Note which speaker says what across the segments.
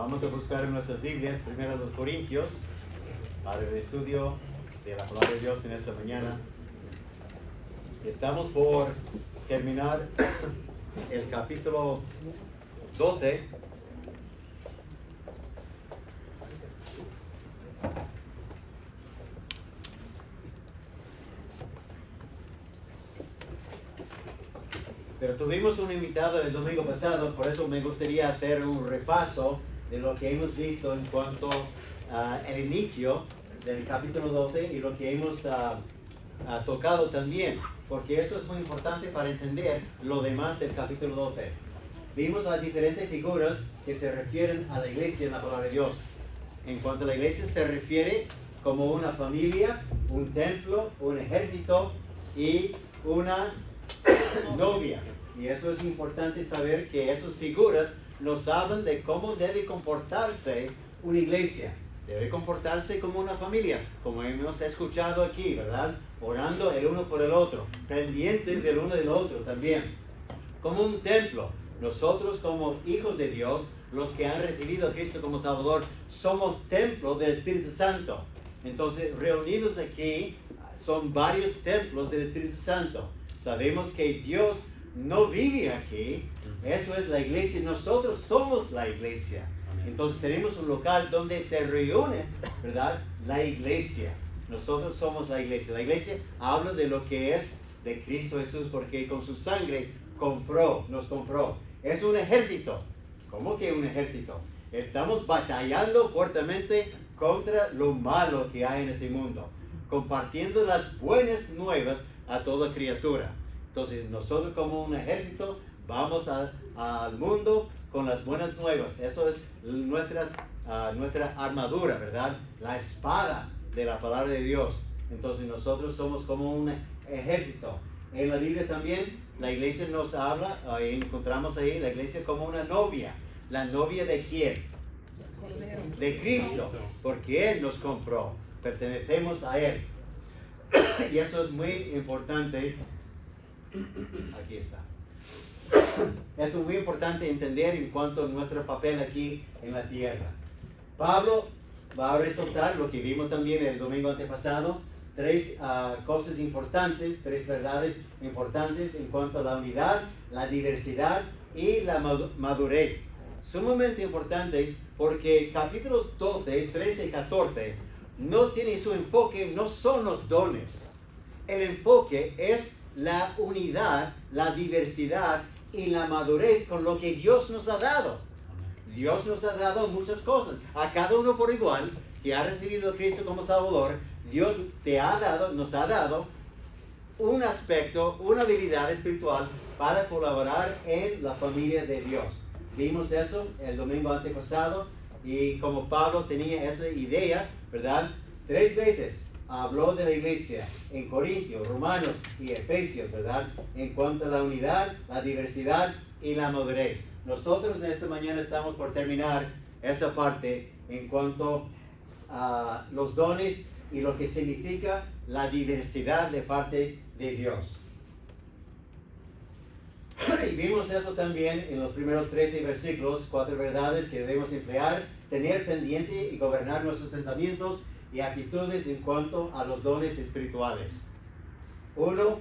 Speaker 1: Vamos a buscar en nuestras Biblias, primero los Corintios, para el estudio de la palabra de Dios en esta mañana. Estamos por terminar el capítulo 12. Pero tuvimos un invitado el domingo pasado, por eso me gustaría hacer un repaso de lo que hemos visto en cuanto al inicio del capítulo 12 y lo que hemos tocado también, porque eso es muy importante para entender lo demás del capítulo 12. Vimos las diferentes figuras que se refieren a la iglesia en la palabra de Dios. En cuanto a la iglesia se refiere como una familia, un templo, un ejército y una novia. Y eso es importante saber que esas figuras nos hablan de cómo debe comportarse una iglesia. Debe comportarse como una familia, como hemos escuchado aquí, ¿verdad? Orando el uno por el otro, pendientes del uno del otro también. Como un templo, nosotros como hijos de Dios, los que han recibido a Cristo como Salvador, somos templo del Espíritu Santo. Entonces, reunidos aquí, son varios templos del Espíritu Santo. Sabemos que Dios no vive aquí. Eso es la iglesia. Nosotros somos la iglesia. Entonces tenemos un local donde se reúne, ¿verdad? La iglesia. Nosotros somos la iglesia. La iglesia habla de lo que es de Cristo Jesús, porque con su sangre nos compró. Es un ejército. ¿Cómo que un ejército? Estamos batallando fuertemente contra lo malo que hay en este mundo, compartiendo las buenas nuevas a toda criatura. Entonces nosotros como un ejército vamos al mundo con las buenas nuevas. Eso es nuestra armadura, ¿verdad? La espada de la palabra de Dios. Entonces nosotros somos como un ejército. En la Biblia también la iglesia nos habla, encontramos ahí la iglesia como una novia. ¿La novia de quién? De Cristo, porque Él nos compró, pertenecemos a Él. Y eso es muy importante. Aquí está. Eso es muy importante entender en cuanto a nuestro papel aquí en la tierra. Pablo va a resaltar lo que vimos también el domingo antepasado, tres cosas importantes, tres verdades importantes en cuanto a la unidad, la diversidad y la madurez. Sumamente importante porque capítulos 12, 13 y 14 no tienen su enfoque, no son los dones. El enfoque es la unidad, la diversidad y la madurez con lo que Dios nos ha dado. Dios nos ha dado muchas cosas. A cada uno por igual que ha recibido a Cristo como Salvador, Dios nos ha dado un aspecto, una habilidad espiritual para colaborar en la familia de Dios. Vimos eso el domingo antepasado y como Pablo tenía esa idea, ¿verdad? 3 veces habló de la iglesia en Corintios, Romanos y Efesios, ¿verdad? En cuanto a la unidad, la diversidad y la madurez. Nosotros en esta mañana estamos por terminar esa parte en cuanto a los dones y lo que significa la diversidad de parte de Dios. Y vimos eso también en los primeros 13 versículos, 4 verdades que debemos emplear, tener pendiente y gobernar nuestros pensamientos y actitudes en cuanto a los dones espirituales. 1.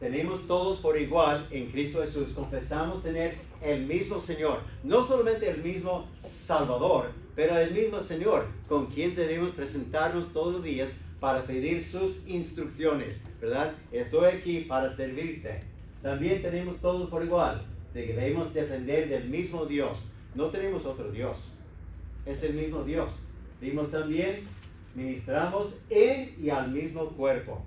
Speaker 1: Tenemos todos por igual en Cristo Jesús. Confesamos tener el mismo Señor. No solamente el mismo Salvador, pero el mismo Señor con quien debemos presentarnos todos los días para pedir sus instrucciones, ¿verdad? Estoy aquí para servirte. También tenemos todos por igual de que debemos depender del mismo Dios. No tenemos otro Dios. Es el mismo Dios. Vimos también, ministramos en y al mismo cuerpo.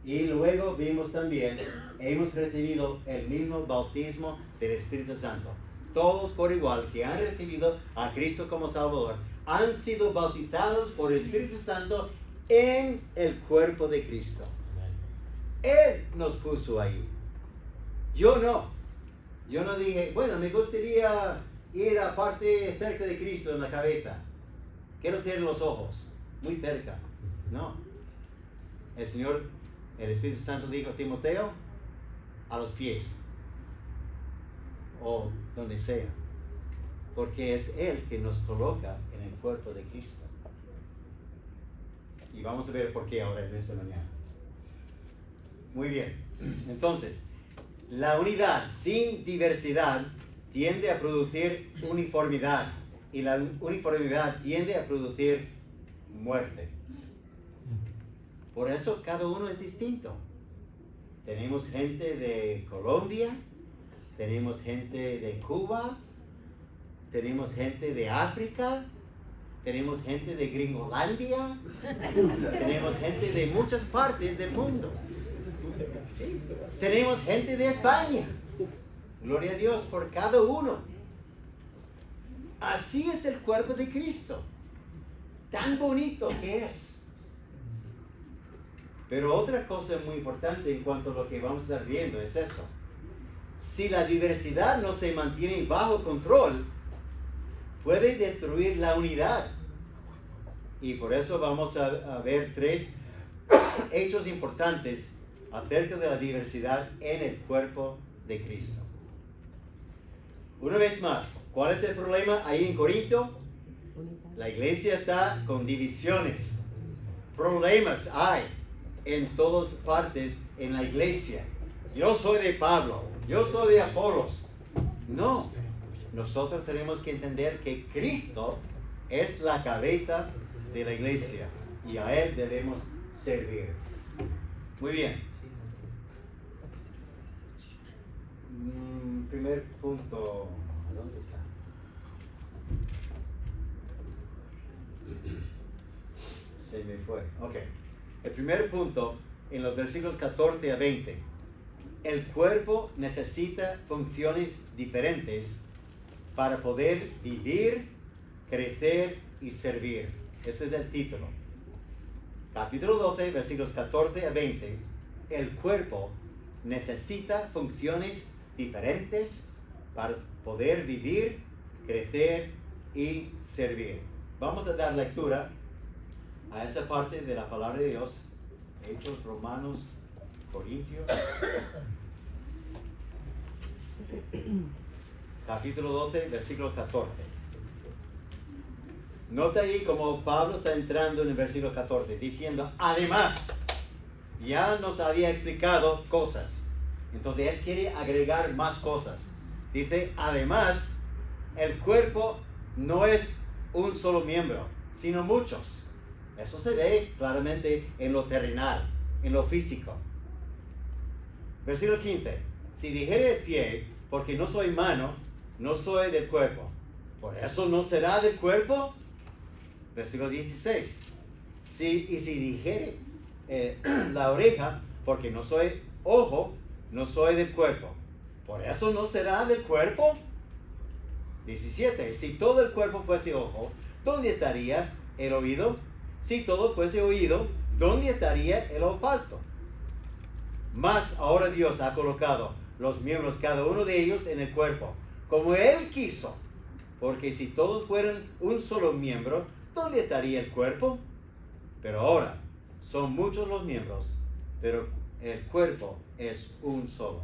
Speaker 1: Y luego vimos también, hemos recibido el mismo bautismo del Espíritu Santo. Todos por igual que han recibido a Cristo como Salvador, han sido bautizados por el Espíritu Santo en el cuerpo de Cristo. Él nos puso ahí. Yo no dije, bueno, me gustaría ir a parte cerca de Cristo en la cabeza. Quiero ser en los ojos, muy cerca. No. El Señor, el Espíritu Santo dijo, Timoteo, a los pies. O donde sea. porque es Él que nos coloca en el cuerpo de Cristo. Y vamos a ver por qué ahora en esta mañana. Muy bien, entonces, la unidad sin diversidad tiende a producir uniformidad, y la uniformidad tiende a producir muerte. Por eso cada uno es distinto. Tenemos gente de Colombia, tenemos gente de Cuba, tenemos gente de África, tenemos gente de Gringolandia, tenemos gente de muchas partes del mundo. Tenemos gente de España. Gloria a Dios por cada uno. Así es el cuerpo de Cristo. Tan bonito que es. Pero otra cosa muy importante en cuanto a lo que vamos a estar viendo es eso. Si la diversidad no se mantiene bajo control, puede destruir la unidad. Y por eso vamos a ver 3 hechos importantes acerca de la diversidad en el cuerpo de Cristo. Una vez más, ¿cuál es el problema ahí en Corinto? La iglesia está con divisiones. Problemas hay en todas partes en la iglesia. Yo soy de Pablo, yo soy de Apolos. No, nosotros tenemos que entender que Cristo es la cabeza de la iglesia y a Él debemos servir. Muy bien. Primer punto. ¿Dónde está? Se me fue. Ok. El primer punto, en los versículos 14 a 20. El cuerpo necesita funciones diferentes para poder vivir, crecer y servir. Ese es el título. Capítulo 12, versículos 14 a 20. El cuerpo necesita funciones diferentes para poder vivir, crecer y servir. Vamos a dar lectura a esa parte de la palabra de Dios, Hechos, Romanos, Corintios, capítulo 12, versículo 14. Nota ahí como Pablo está entrando en el versículo 14, diciendo, además, ya nos había explicado cosas. Entonces él quiere agregar más cosas. Dice, además, el cuerpo no es un solo miembro, sino muchos. Eso se ve claramente en lo terrenal, en lo físico. Versículo 15. Si dijere el pie, porque no soy mano, no soy del cuerpo, ¿por eso no será del cuerpo? Versículo 16. Si dijere la oreja, porque no soy ojo, no soy del cuerpo, ¿por eso no será del cuerpo? 17. Si todo el cuerpo fuese ojo, ¿dónde estaría el oído? Si todo fuese oído, ¿dónde estaría el olfato? Mas ahora Dios ha colocado los miembros, cada uno de ellos, en el cuerpo, como Él quiso. Porque si todos fueran un solo miembro, ¿dónde estaría el cuerpo? Pero ahora son muchos los miembros, pero el cuerpo es un solo.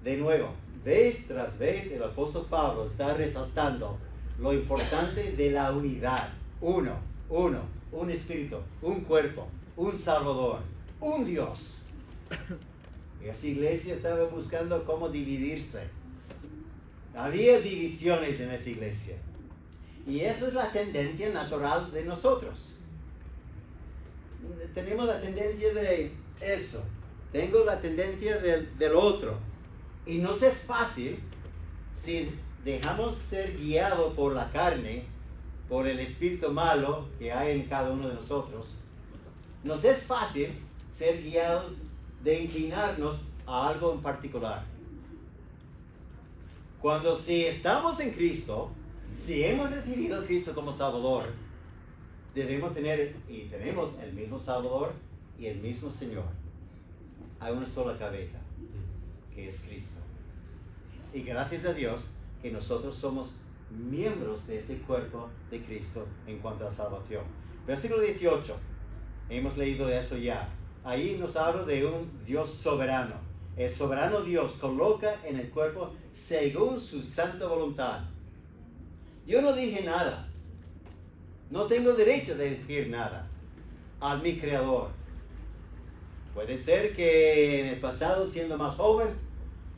Speaker 1: De nuevo, vez tras vez el apóstol Pablo está resaltando lo importante de la unidad. Un espíritu, un cuerpo, un salvador, un Dios. Y esa iglesia estaba buscando cómo dividirse. Había divisiones en esa iglesia. Y eso es la tendencia natural de nosotros. Tenemos la tendencia de eso. Tengo la tendencia del otro. Y nos es fácil, si dejamos ser guiados por la carne, por el espíritu malo que hay en cada uno de nosotros, nos es fácil ser guiados de inclinarnos a algo en particular. Cuando si estamos en Cristo, si hemos recibido a Cristo como Salvador, debemos tener y tenemos el mismo Salvador y el mismo Señor. Hay una sola cabeza, que es Cristo. Y gracias a Dios que nosotros somos miembros de ese cuerpo de Cristo en cuanto a salvación. Versículo 18. Hemos leído eso ya. Ahí nos habla de un Dios soberano. El soberano Dios coloca en el cuerpo según su santa voluntad. Yo no dije nada. No tengo derecho de decir nada a mi Creador. Puede ser que en el pasado, siendo más joven,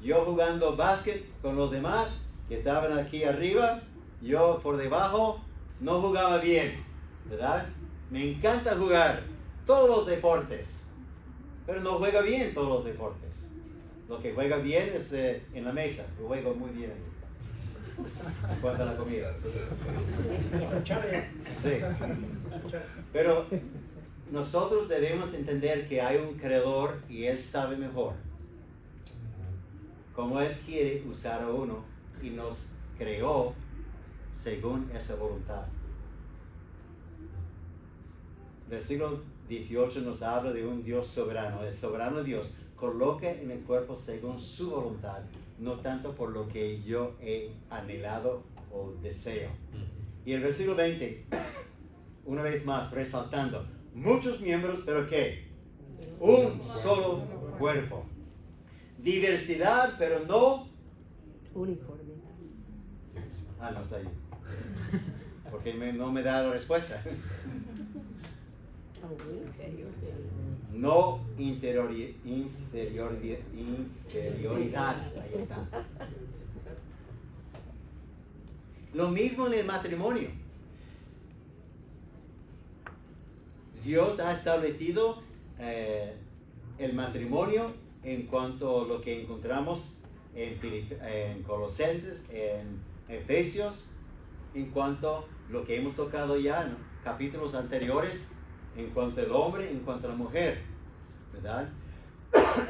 Speaker 1: yo jugando básquet con los demás que estaban aquí arriba, yo por debajo no jugaba bien, ¿verdad? Me encanta jugar todos los deportes, pero no juega bien todos los deportes. Lo que juega bien es en la mesa. Yo juego muy bien ahí. En cuanto a la comida. Sí. Pero nosotros debemos entender que hay un creador y Él sabe mejor cómo Él quiere usar a uno y nos creó según esa voluntad. Versículo 18 nos habla de un Dios soberano. El soberano Dios coloca en el cuerpo según su voluntad, no tanto por lo que yo he anhelado o deseo. Y el versículo 20, una vez más, resaltando, muchos miembros, pero ¿qué? Un solo cuerpo. Diversidad, pero no
Speaker 2: uniforme.
Speaker 1: No está ahí. Porque no me da la respuesta. No inferioridad. Ahí está. Lo mismo en el matrimonio. Dios ha establecido el matrimonio en cuanto a lo que encontramos en Colosenses, en Efesios, en cuanto a lo que hemos tocado ya en capítulos anteriores, en cuanto al hombre, en cuanto a la mujer, ¿verdad?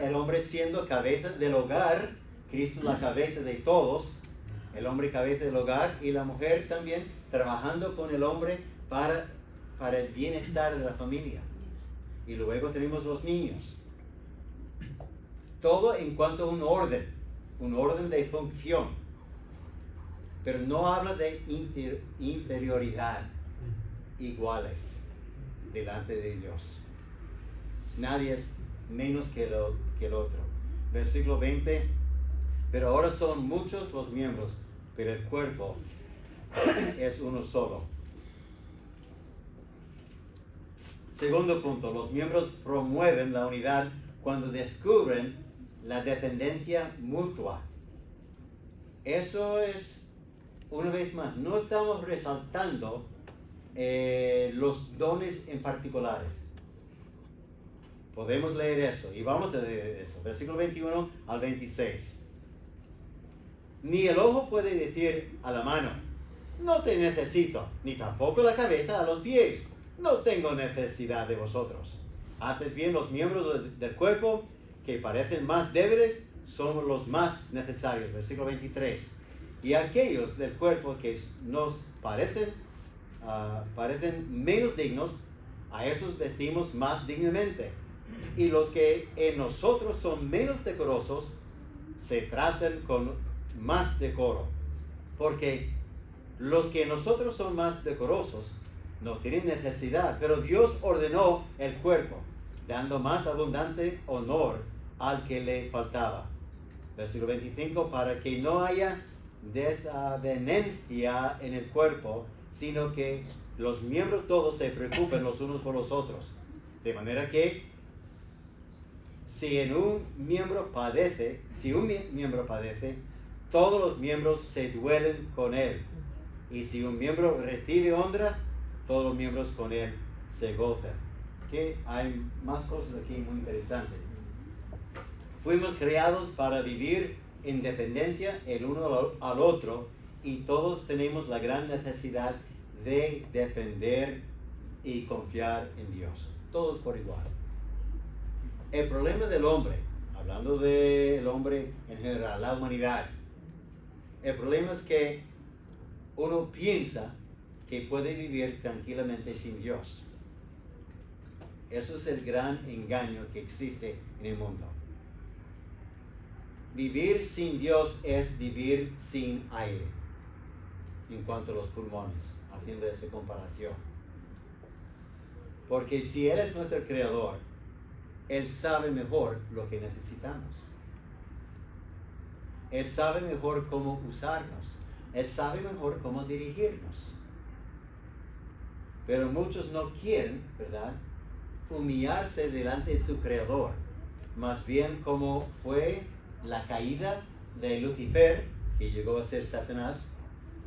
Speaker 1: El hombre siendo cabeza del hogar, Cristo la cabeza de todos, el hombre cabeza del hogar y la mujer también trabajando con el hombre para el bienestar de la familia. Y luego tenemos los niños. Todo en cuanto a un orden de función. Pero no habla de inferioridad, iguales delante de Dios. Nadie es menos que el otro. Versículo 20, pero ahora son muchos los miembros, pero el cuerpo es uno solo. Segundo punto, los miembros promueven la unidad cuando descubren la dependencia mutua. Eso es, una vez más, no estamos resaltando los dones en particulares. Podemos leer eso y vamos a leer eso. Versículo 21 al 26. Ni el ojo puede decir a la mano, no te necesito, ni tampoco la cabeza a los pies, no tengo necesidad de vosotros. Antes bien, los miembros del cuerpo que parecen más débiles son los más necesarios. Versículo 23. Y aquellos del cuerpo que nos parecen menos dignos, a esos vestimos más dignamente. Y los que en nosotros son menos decorosos, se tratan con más decoro. Porque los que en nosotros son más decorosos, no tienen necesidad, pero Dios ordenó el cuerpo, dando más abundante honor al que le faltaba. Versículo 25, para que no haya desavenencia en el cuerpo, sino que los miembros todos se preocupen los unos por los otros. De manera que si un miembro padece, todos los miembros se duelen con él. Y si un miembro recibe honra, todos los miembros con él se gozan. Que hay más cosas aquí muy interesantes. Fuimos creados para vivir en dependencia el uno al otro y todos tenemos la gran necesidad de depender y confiar en Dios. Todos por igual. El problema del hombre, hablando del hombre en general, la humanidad, el problema es que uno piensa que puede vivir tranquilamente sin Dios. Eso es el gran engaño que existe en el mundo. Vivir sin Dios es vivir sin aire, en cuanto a los pulmones, haciendo esa comparación. Porque si Él es nuestro creador, Él sabe mejor lo que necesitamos. Él sabe mejor cómo usarnos. Él sabe mejor cómo dirigirnos. Pero muchos no quieren, ¿verdad?, humillarse delante de su Creador. Más bien, como fue la caída de Lucifer, que llegó a ser Satanás,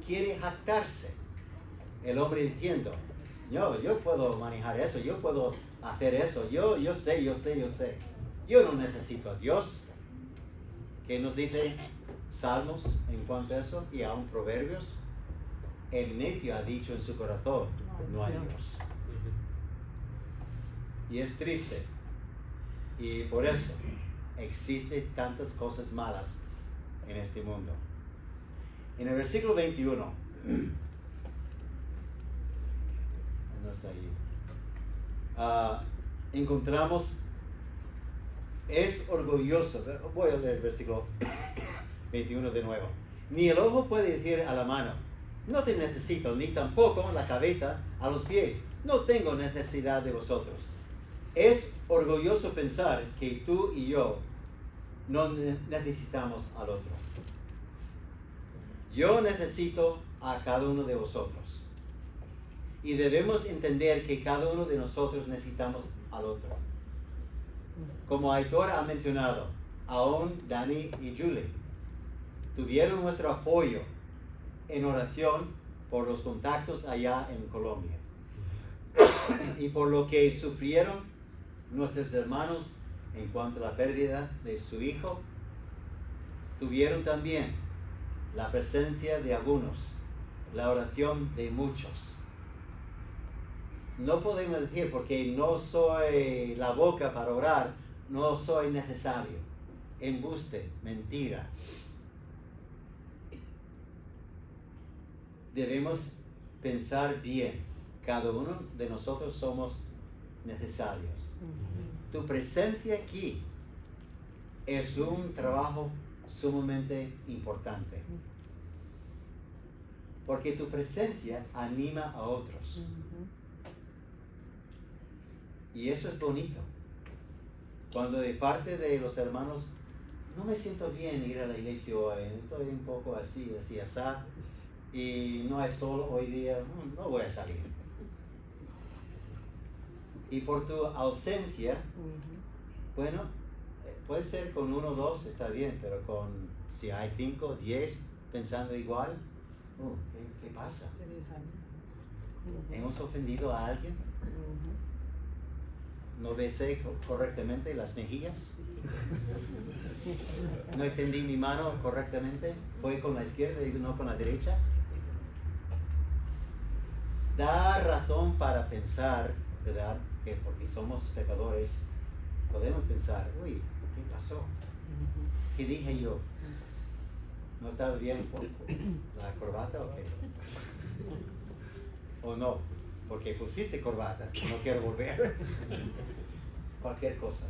Speaker 1: quiere jactarse. El hombre diciendo, yo puedo manejar eso, yo puedo hacer eso, yo sé. Yo no necesito a Dios. ¿Qué nos dice Salmos en cuanto a eso? Y aún Proverbios. El necio ha dicho en su corazón, no hay Dios. Y es triste. Y por eso existen tantas cosas malas en este mundo. En el versículo 21, no está ahí, encontramos, es orgulloso. Voy a leer el versículo 21 de nuevo. Ni el ojo puede decir a la mano, no te necesito, ni tampoco la cabeza a los pies, no tengo necesidad de vosotros. Es orgulloso pensar que tú y yo no necesitamos al otro. Yo necesito a cada uno de vosotros. Y debemos entender que cada uno de nosotros necesitamos al otro. Como Aitor ha mencionado, aún Dani y Julie tuvieron nuestro apoyo en oración por los contactos allá en Colombia. Y por lo que sufrieron nuestros hermanos en cuanto a la pérdida de su hijo, tuvieron también la presencia de algunos, la oración de muchos. No podemos decir, porque no soy la boca para orar, no soy necesario. Embuste, mentira. Debemos pensar bien. Cada uno de nosotros somos necesarios. Tu presencia aquí es un trabajo sumamente importante. Porque tu presencia anima a otros. Y eso es bonito. Cuando de parte de los hermanos, no me siento bien ir a la iglesia hoy, estoy un poco así, así, y no hay sol hoy día, no voy a salir. Y por tu ausencia, bueno, puede ser con 1 o 2, está bien, pero si hay 5, 10 pensando igual, ¿qué pasa? ¿Hemos ofendido a alguien? ¿No besé correctamente las mejillas? ¿No extendí mi mano correctamente? ¿Fue con la izquierda y no con la derecha? Da razón para pensar, ¿verdad?, que porque somos pecadores, podemos pensar, uy, ¿qué pasó? ¿Qué dije yo? ¿No estaba bien la corbata o qué? ¿O no? Porque pusiste corbata, no quiero volver. Cualquier cosa.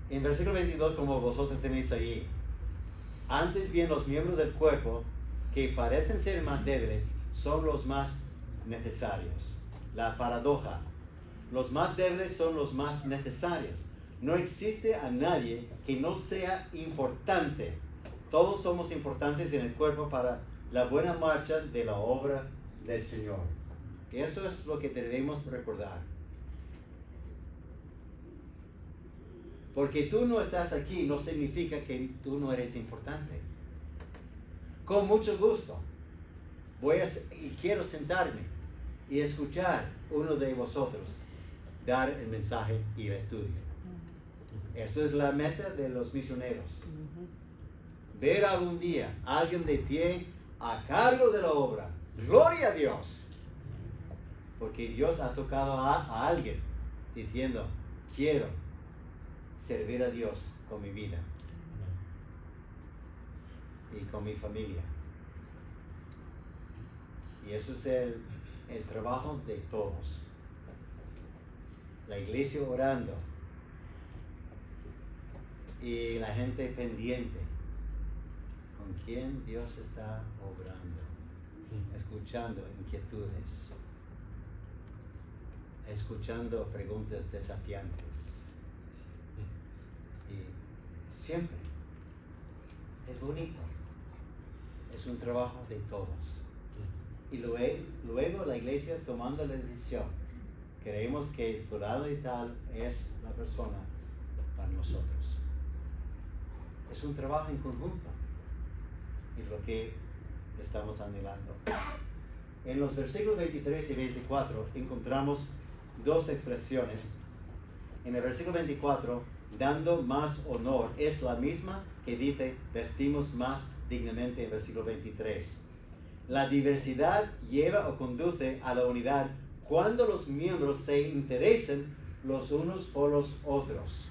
Speaker 1: En versículo 22, como vosotros tenéis ahí, antes bien los miembros del cuerpo que parecen ser más débiles son los más necesarios. La paradoja. Los más débiles son los más necesarios. No existe a nadie que no sea importante. Todos somos importantes en el cuerpo para la buena marcha de la obra del Señor. Y eso es lo que debemos recordar. Porque tú no estás aquí no significa que tú no eres importante. Con mucho gusto quiero sentarme y escuchar uno de vosotros dar el mensaje y el estudio. Eso es la meta de los misioneros. Ver algún día a alguien de pie a cargo de la obra. Gloria a Dios. Porque Dios ha tocado a alguien diciendo, quiero servir a Dios con mi vida y con mi familia. Y eso es el trabajo de todos. La iglesia orando y la gente pendiente con quién Dios está obrando, escuchando inquietudes, escuchando preguntas desafiantes. Y siempre es bonito es un trabajo de todos. Y luego la iglesia tomando la decisión. Creemos que fulano y tal es la persona para nosotros. Es un trabajo en conjunto. Y lo que estamos anhelando. En los versículos 23 y 24 encontramos dos expresiones. En el versículo 24, dando más honor, es la misma que dice vestimos más dignamente en el versículo 23. La diversidad lleva o conduce a la unidad cuando los miembros se interesen los unos por los otros.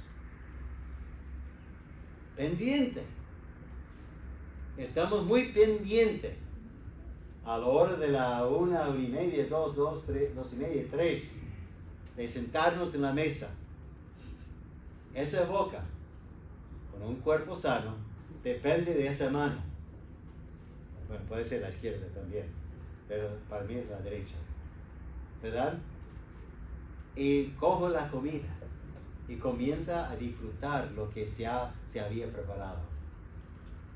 Speaker 1: Pendiente. Estamos muy pendientes a la hora de la 1:30, 2:30, 3, de sentarnos en la mesa. Esa boca, con un cuerpo sano, depende de esa mano. Bueno, puede ser la izquierda también, pero para mí es la derecha. ¿Verdad? Y cojo la comida y comienza a disfrutar lo que se había preparado.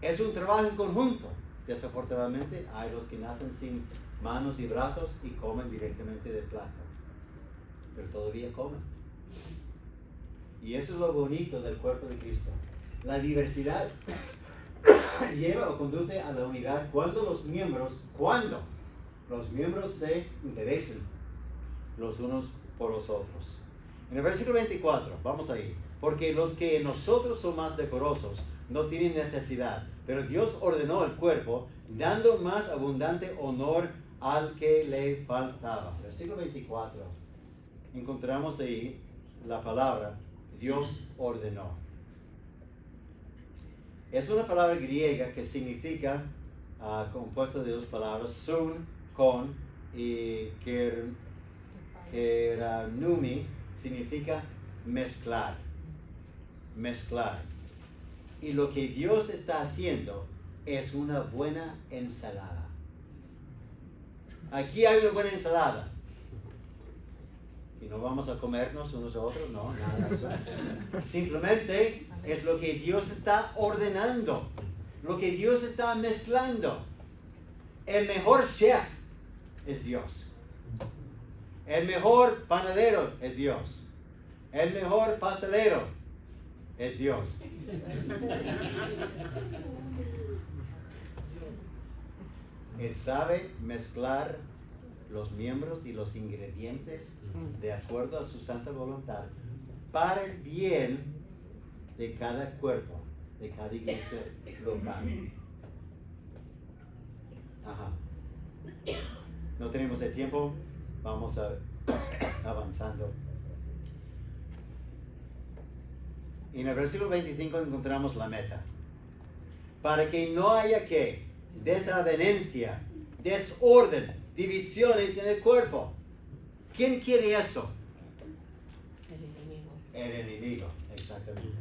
Speaker 1: Es un trabajo en conjunto. Desafortunadamente hay los que nacen sin manos y brazos y comen directamente del plato, pero todavía comen. Y eso es lo bonito del cuerpo de Cristo. La diversidad lleva o conduce a la unidad cuando los miembros se interesen los unos por los otros. En el versículo 24, vamos a ir. Porque los que en nosotros son más decorosos no tienen necesidad, pero Dios ordenó el cuerpo, dando más abundante honor al que le faltaba. Versículo 24. Encontramos ahí la palabra Dios ordenó. Es una palabra griega que significa, compuesta de dos palabras, sun, con, y keranumi, significa mezclar. Mezclar. Y lo que Dios está haciendo es una buena ensalada. Aquí hay una buena ensalada. Y no vamos a comernos unos a otros, no, nada de eso. Simplemente es lo que Dios está ordenando, lo que Dios está mezclando. El mejor chef es Dios. El mejor panadero es Dios. El mejor pastelero es Dios. Él sabe mezclar los miembros y los ingredientes de acuerdo a su santa voluntad para el bien de cada cuerpo, de cada iglesia local. Ajá. No tenemos el tiempo, vamos avanzando. En el versículo 25 encontramos la meta. Para que no haya desavenencia, desorden, divisiones en el cuerpo. ¿Quién quiere eso? El enemigo, exactamente.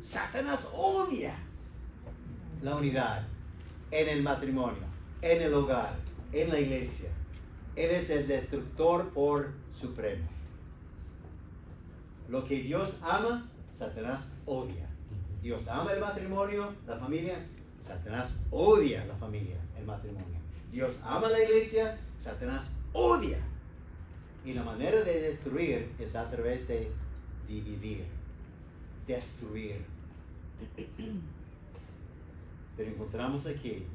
Speaker 1: Satanás odia la unidad en el matrimonio, en el hogar, en la iglesia. Él es el destructor por supremo. Lo que Dios ama, Satanás odia. Dios ama el matrimonio, la familia, Satanás odia la familia, el matrimonio. Dios ama la iglesia, Satanás odia. Y la manera de destruir es a través de dividir, destruir. Pero encontramos aquí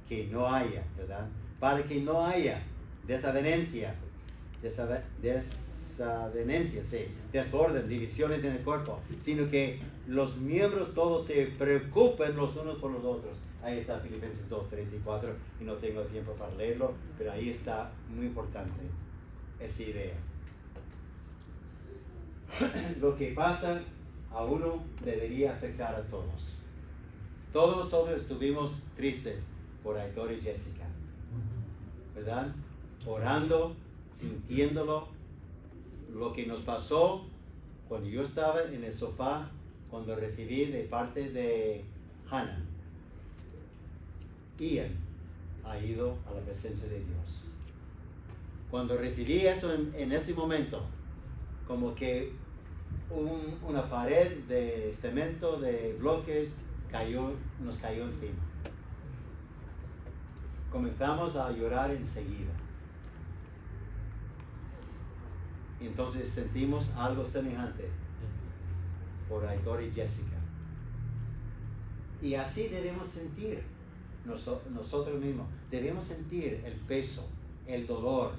Speaker 1: que no haya, ¿verdad? Para que no haya desavenencia, sí, desorden, divisiones en el cuerpo, sino que los miembros todos se preocupen los unos por los otros. Ahí está Filipenses 2, 3 y 4, y no tengo tiempo para leerlo, pero ahí está muy importante esa idea. Lo que pasa a uno debería afectar a todos. Todos nosotros estuvimos tristes por Aitor y Jessica, ¿verdad? Orando, sintiéndolo, lo que nos pasó cuando yo estaba en el sofá, cuando recibí de parte de Hannah. Ian ha ido a la presencia de Dios. Cuando recibí eso en ese momento, como que una pared de cemento, de bloques, nos cayó encima. comenzamos a llorar enseguida. Entonces sentimos algo semejante por Aitor y Jessica. Y así debemos sentir nosotros mismos. Debemos sentir el peso, el dolor.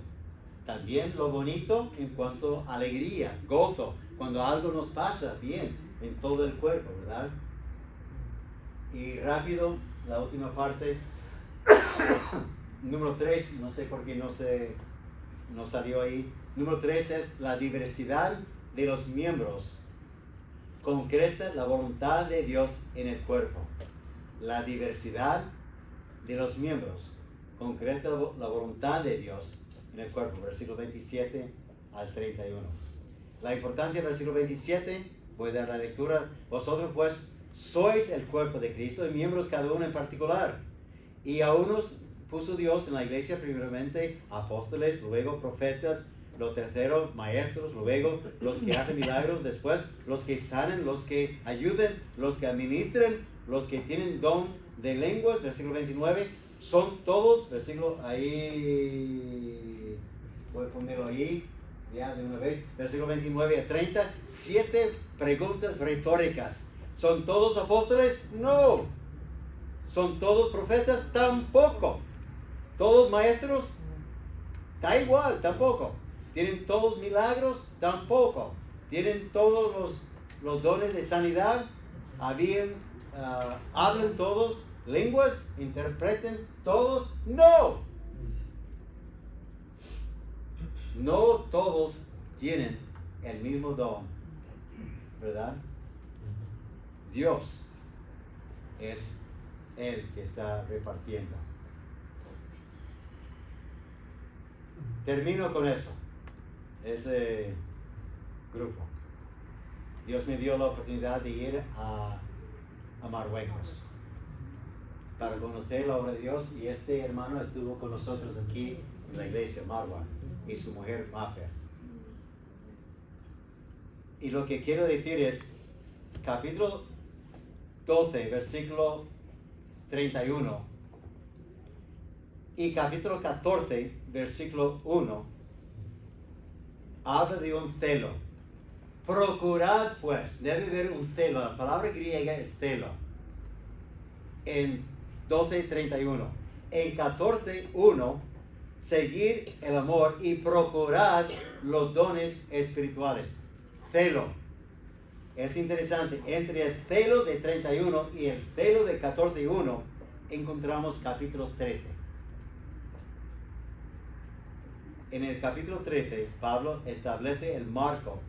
Speaker 1: También lo bonito en cuanto a alegría, gozo, cuando algo nos pasa bien en todo el cuerpo, ¿verdad? Y rápido, la última parte, número 3, no sé por qué no salió ahí. Número 3 es la diversidad de los miembros. Concreta la voluntad de Dios en el cuerpo. La diversidad de los miembros. Concreta la voluntad de Dios en el cuerpo. Versículo 27 al 31. La importancia del versículo 27, voy a dar la lectura. Vosotros pues sois el cuerpo de Cristo y miembros cada uno en particular. Y a unos puso Dios en la iglesia primeramente apóstoles, luego profetas, lo tercero maestros, luego los que hacen milagros, después los que sanan, los que ayuden, los que administran, los que tienen don de lenguas, versículo 29, son todos, versículo ahí, voy a ponerlo ahí, ya de una vez, versículo 29 a 30, 7 preguntas retóricas. ¿Son todos apóstoles? No. ¿Son todos profetas? Tampoco. ¿Todos maestros? Da igual, tampoco. ¿Tienen todos milagros? Tampoco. ¿Tienen todos los dones de sanidad? ¿Hablan todos lenguas? ¿Interpreten todos? No. No todos tienen el mismo don, ¿verdad? Dios es el que está repartiendo. Termino con eso, ese grupo. Dios me dio la oportunidad de ir a Marruecos para conocer la obra de Dios, y este hermano estuvo con nosotros aquí en la iglesia, Marwan, y su mujer Mafer. Y lo que quiero decir es, capítulo 12, versículo 31, y capítulo 14, versículo 1, habla de un celo. Procurad pues, debe haber un celo, la palabra griega es celo, en 12:31. En 14:1, seguir el amor y procurad los dones espirituales. Celo. Es interesante, entre el celo de 31 y el celo de 14:1 encontramos capítulo 13. En el capítulo 13, Pablo establece el marco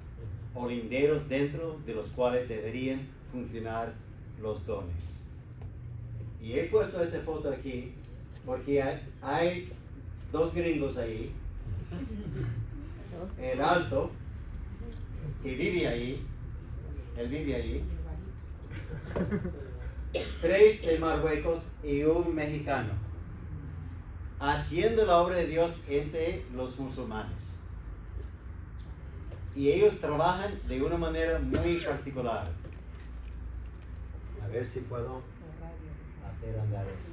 Speaker 1: o linderos dentro de los cuales deberían funcionar los dones. Y he puesto esa foto aquí porque hay dos gringos ahí. El alto, que vive ahí, él vive ahí. 3 de Marruecos y un mexicano, haciendo la obra de Dios entre los musulmanes. Y ellos trabajan de una manera muy particular. A ver si puedo hacer andar eso.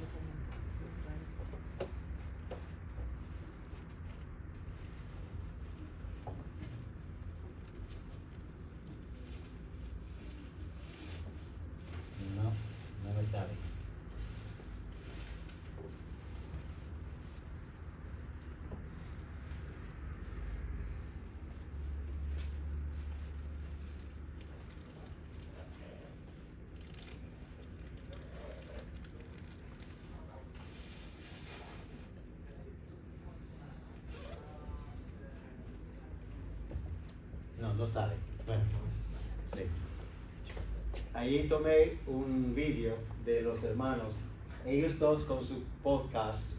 Speaker 1: No me sale. No sale. Bueno, sí. Ahí tomé un vídeo de los hermanos. Ellos dos con su podcast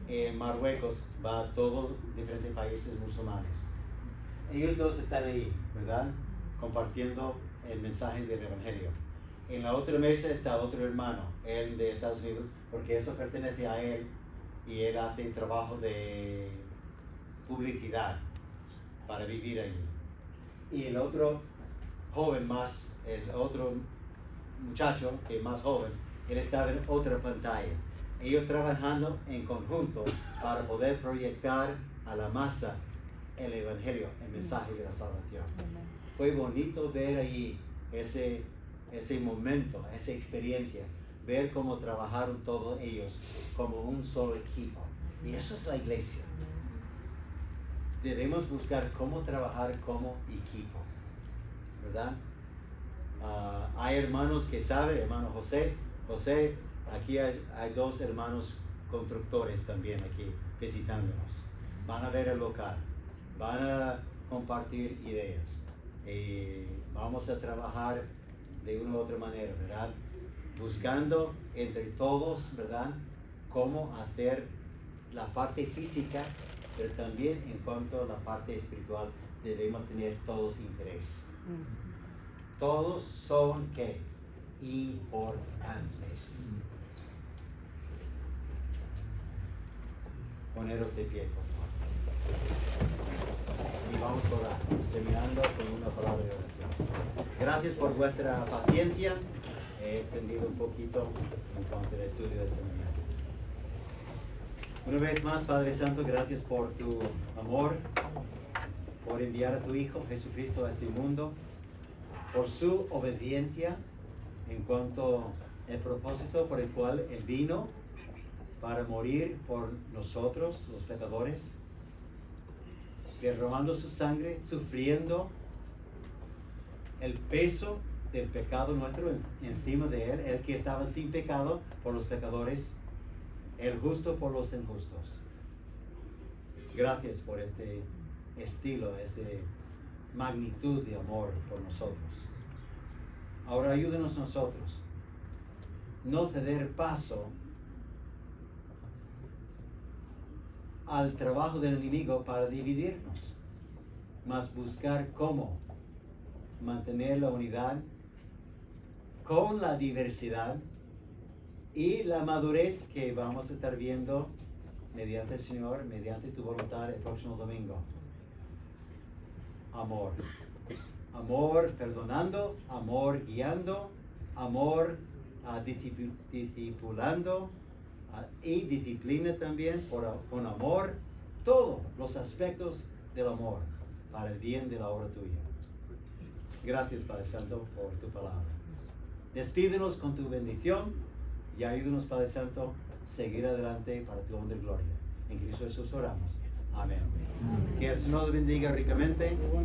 Speaker 1: en Marruecos, va a todos diferentes países musulmanes. Ellos dos están ahí, ¿verdad? Compartiendo el mensaje del Evangelio. En la otra mesa está otro hermano, él de Estados Unidos, porque eso pertenece a él y él hace trabajo de publicidad para vivir allí. Y el otro joven más, el otro muchacho que es más joven, él estaba en otra pantalla. ellos trabajando en conjunto para poder proyectar a la masa el Evangelio, el mensaje de la salvación. Fue bonito ver allí ese momento, esa experiencia, ver cómo trabajaron todos ellos como un solo equipo. Y eso es la iglesia. Debemos buscar cómo trabajar como equipo, ¿verdad? Hay hermanos que saben, hermano José, aquí hay dos hermanos constructores también aquí visitándonos. Van a ver el local, van a compartir ideas y vamos a trabajar de una u otra manera, ¿verdad? Buscando entre todos, ¿verdad? Cómo hacer la parte física, pero también en cuanto a la parte espiritual debemos tener todos interés. Todos son ¿qué? Importantes. Poneros de pie, por favor. Y vamos a orar, terminando con una palabra de oración. Gracias por vuestra paciencia. He extendido un poquito en cuanto al estudio de esta mañana. Una vez más, Padre Santo, gracias por tu amor, por enviar a tu Hijo Jesucristo a este mundo, por su obediencia en cuanto al propósito por el cual Él vino para morir por nosotros, los pecadores, derramando su sangre, sufriendo el peso del pecado nuestro encima de Él, el que estaba sin pecado por los pecadores, el justo por los injustos. Gracias por este estilo, esta magnitud de amor por nosotros. Ahora ayúdenos nosotros no ceder paso al trabajo del enemigo para dividirnos, mas buscar cómo mantener la unidad con la diversidad y la madurez que vamos a estar viendo mediante el Señor, mediante tu voluntad el próximo domingo. Amor. Amor perdonando, amor guiando, amor discipulando y disciplina también con amor. Todos los aspectos del amor para el bien de la obra tuya. Gracias, Padre Santo, por tu palabra. Despídenos con tu bendición y ayúdanos, Padre Santo, seguir adelante para tu honra y gloria. En Cristo Jesús oramos. Amén. Que el Señor bendiga ricamente.